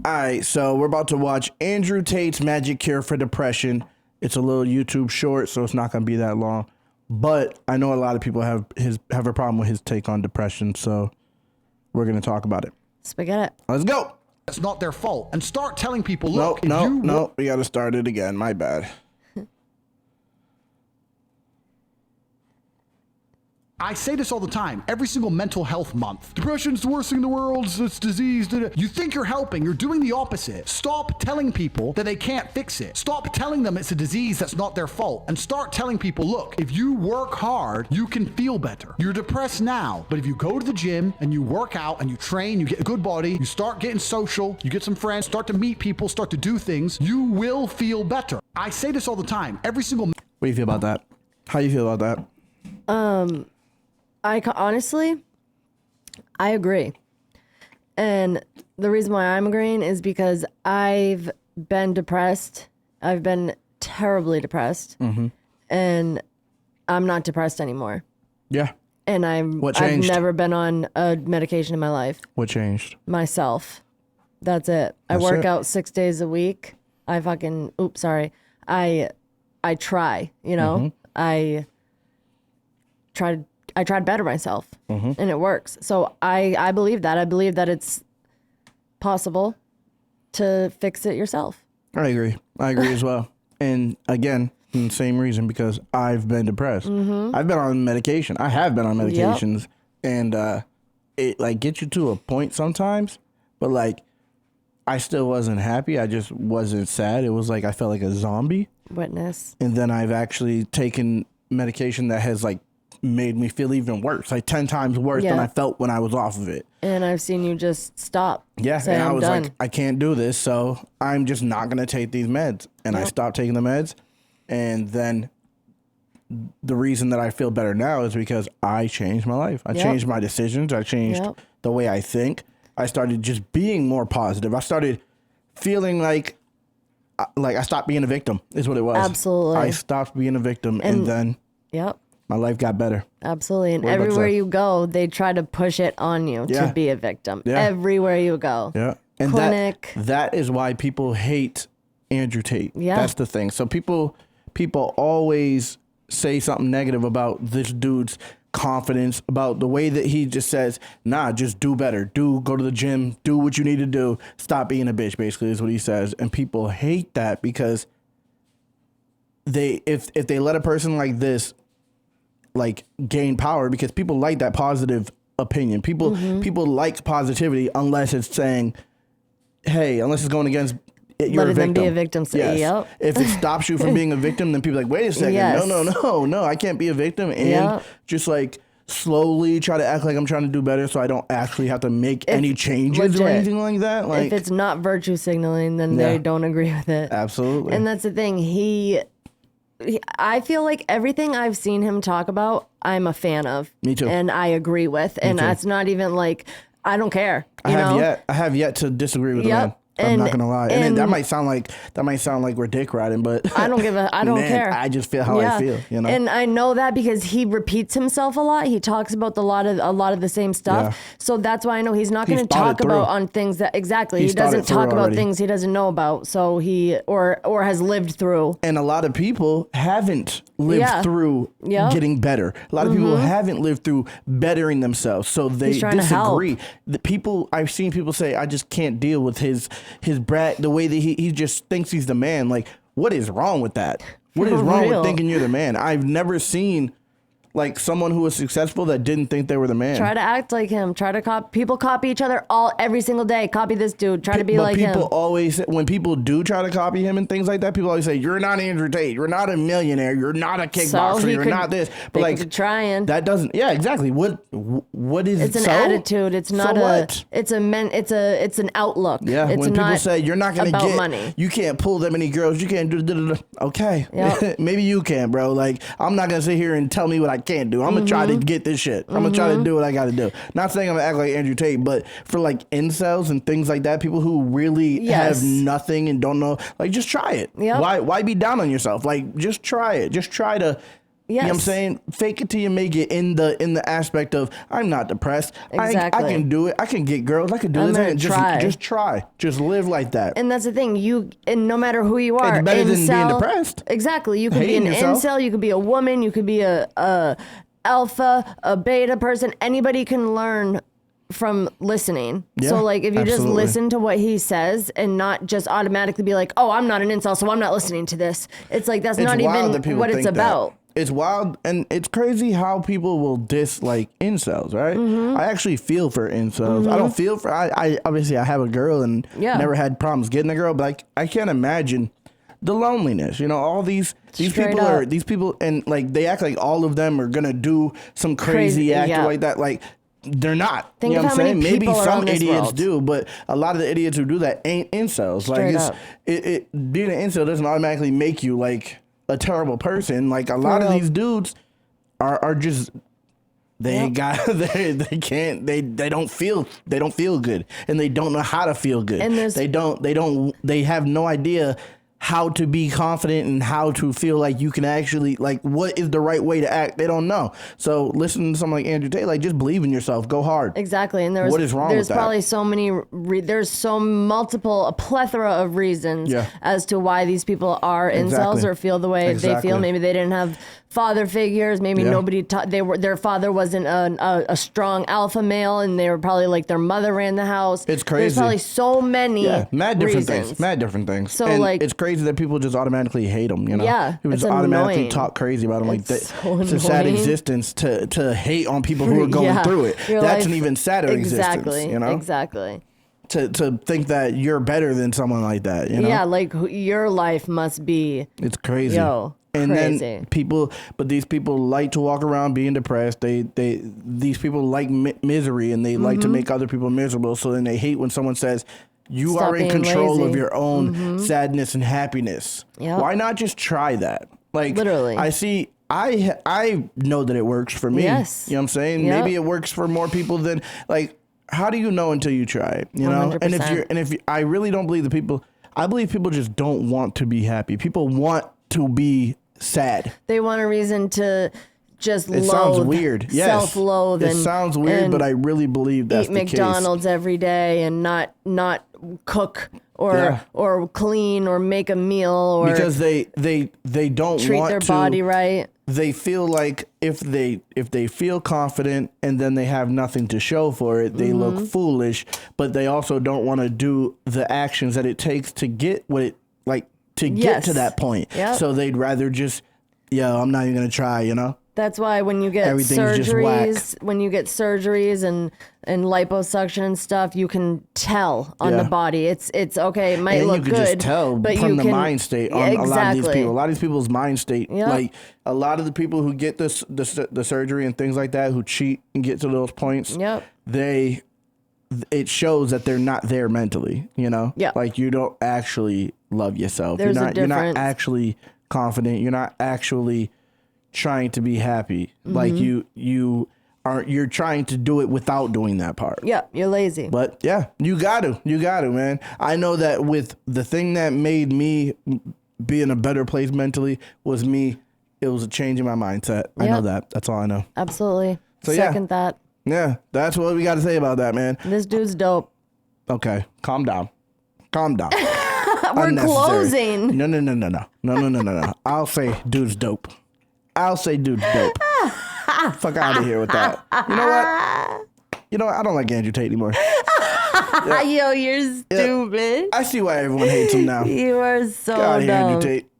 All right, so we're about to watch Andrew Tate's Magic Cure for Depression. It's a little YouTube short, so it's not going to be that long. But I know a lot of people have a problem with his take on depression, so we're going to talk about it. Spaghetti. Let's go. It's not their fault. And start telling people, look, No, we got to start it again. My bad. I say this all the time, every single mental health month. Depression's the worst thing in the world, it's disease. You think you're helping, you're doing the opposite. Stop telling people that they can't fix it. Stop telling them it's a disease that's not their fault. And start telling people, look, if you work hard, you can feel better. You're depressed now, but if you go to the gym and you work out and you train, you get a good body, you start getting social, you get some friends, start to meet people, start to do things, you will feel better. I say this all the time, every single... What do you feel about that? How do you feel about that? Honestly, I agree. And the reason why I'm agreeing is because I've been depressed. I've been terribly depressed. Mm-hmm. And I'm not depressed anymore. Yeah. And I've never been on a medication in my life. What changed? Myself. That's it. I work out 6 days a week. I try, you know. Mm-hmm. I try to better myself, and it works. So I believe that. I believe that it's possible to fix it yourself. I agree as well. And again, the same reason, because I've been depressed. Mm-hmm. I've been on medication. I have been on medications, and it like gets you to a point sometimes, but like I still wasn't happy. I just wasn't sad. It was like I felt like a zombie. Witness. And then I've actually taken medication that has like made me feel even worse, like 10 times worse than I felt when I was off of it. And I've seen you just stop. Yeah, and I was like, I can't do this, so I'm just not going to take these meds. And I stopped taking the meds. And then the reason that I feel better now is because I changed my life. I changed my decisions. I changed the way I think. I started just being more positive. I started feeling like I stopped being a victim is what it was. Absolutely. I stopped being a victim, and then my life got better. Absolutely. And everywhere you go, they try to push it on you to be a victim. Yeah. Everywhere you go. Yeah. And clinic. That is why people hate Andrew Tate. Yeah. That's the thing. So people always say something negative about this dude's confidence, about the way that he just says, nah, just do better. Go to the gym. Do what you need to do. Stop being a bitch, basically, is what he says. And people hate that because if they let a person like this like gain power, because people like that positive opinion. People like positivity unless it's saying, hey, unless it's going against you're a victim. Letting them be a victim. So, yes. If it stops you from being a victim, then people are like, wait a second. Yes. No, I can't be a victim. And just like slowly try to act like I'm trying to do better so I don't actually have to make any changes or anything like that. Like, if it's not virtue signaling, then they don't agree with it. Absolutely. And that's the thing. I feel like everything I've seen him talk about, I'm a fan of. Me too. And I agree with. And that's not even like, I don't care. I have yet to disagree with the man. I'm not gonna lie, and that might sound like we're dick riding, but I don't care. I just feel how I feel, you know. And I know that because he repeats himself a lot. He talks about a lot of the same stuff. Yeah. So that's why I know he's not going to talk about on things that he doesn't talk about things he doesn't know about. So he or has lived through. And a lot of people haven't lived through getting better. A lot of people haven't lived through bettering themselves, so they disagree. I've seen people say, I just can't deal with his brat, the way that he just thinks he's the man. Like, what is wrong with that? What is wrong with thinking you're the man? I've never seen like someone who was successful that didn't think they were the man. Try to act like him. Try to people copy each other every single day. Copy this dude. Try to be like him. People always, when people do try to copy him and things like that, people always say, you're not Andrew Tate. You're not a millionaire. You're not a kickboxer. You're not this. But like, trying. That doesn't, exactly. What is it? It's an attitude. It's not it's an outlook. Yeah. It's when people say you're not going to get money. You can't pull that many girls. You can't do. Okay. Yep. Maybe you can, bro. Like, I'm not going to sit here and tell me what I can't do. I'm going to try to get this shit. I'm gonna try to do what I gotta do. Not saying I'm gonna act like Andrew Tate, but for like incels and things like that, people who really have nothing and don't know, like, just try it. Yep. Why be down on yourself? Like, just try it. Just try to Yes. You know what I'm saying? Fake it till you make it in the aspect of, I'm not depressed. Exactly. I can do it. I can get girls. I can do I'm this. gonna try. Just try. Just live like that. And that's the thing. And no matter who you are, it's better than being depressed. Exactly. You could be Hating an yourself. incel. You could be a woman. You could be a alpha, a beta person. Anybody can learn from listening. Yeah, so like if you just absolutely. listen to what he says and not just automatically be like, oh, I'm not an incel, so I'm not listening to this. It's like that's not even what it's about. It's wild, and it's crazy how people will dislike incels, right? Mm-hmm. I actually feel for incels. I don't feel for, I obviously I have a girl and never had problems getting a girl, but like I can't imagine the loneliness, you know, all these people, and like they act like all of them are gonna do some crazy act like that. Like they're not. Think you know of what I'm how many saying? Maybe people are some on this idiots world. do, but a lot of the idiots who do that ain't incels. Straight like up. being an incel doesn't automatically make you like a terrible person. Like a lot of these dudes are just they don't feel good, and they don't know how to feel good, and they have no idea how to be confident and how to feel like you can actually, like, what is the right way to act. They don't know. So listen to someone like Andrew Tate, like, just believe in yourself, go hard. Exactly. And what is wrong with that? There's probably so many, a plethora of reasons as to why these people are incels or feel the way they feel. Maybe they didn't have father figures. Maybe nobody taught, their father wasn't a strong alpha male, and they were probably like their mother ran the house. It's crazy. There's probably so many mad different reasons. things. So and like, it's crazy that people just automatically hate them, you know? Yeah, people just automatically talk crazy about them. Like that, so it's a sad annoying. existence to hate on people who are going through it. That's an even sadder existence, you know? Exactly. To think that you're better than someone like that, you know? Yeah, like your life must be. It's crazy. And then these people like to walk around being depressed. These people like misery, and they like to make other people miserable. So then they hate when someone says, you are in control of your own sadness and happiness. Yep. Why not just try that? Like, literally. I know that it works for me. Yes. You know what I'm saying? Yep. Maybe it works for more people than, like, how do you know until you try it? You know? 100%. I really don't believe I believe people just don't want to be happy. People want to be sad. They want a reason to just sounds weird. Yes. Self-loathe. It sounds weird, but I really believe that's the case. Eat McDonald's every day and not cook or clean or make a meal, or because they don't treat want their to, body right. They feel like if they feel confident and then they have nothing to show for it, they look foolish. But they also don't want to do the actions that it takes to get get to that point. Yep. So they'd rather just, I'm not even gonna try. You know. That's why when you get surgeries, and liposuction and stuff, you can tell on the body. It's okay. It might and look you can good, just tell but from you the can, mind state on a lot of these people. A lot of these people's mind state, like a lot of the people who get the surgery and things like that, who cheat and get to those points, it shows that they're not there mentally. You know, like you don't actually love yourself. There's you're not actually confident. You're not actually trying to be happy. Like you're trying to do it without doing that part. Yeah, you're lazy. But you got to, man. I know that with the thing that made me be in a better place mentally was me. It was a change in my mindset. I know that. That's all I know. Absolutely. So Second that. Yeah, that's what we got to say about that, man. This dude's dope. Okay, calm down. We're closing. No. I'll say dude's dope. Fuck out of here with that. You know what? I don't like Andrew Tate anymore. Yo, you're stupid. I see why everyone hates him now. You are so Get out of here, dumb. Andrew Tate.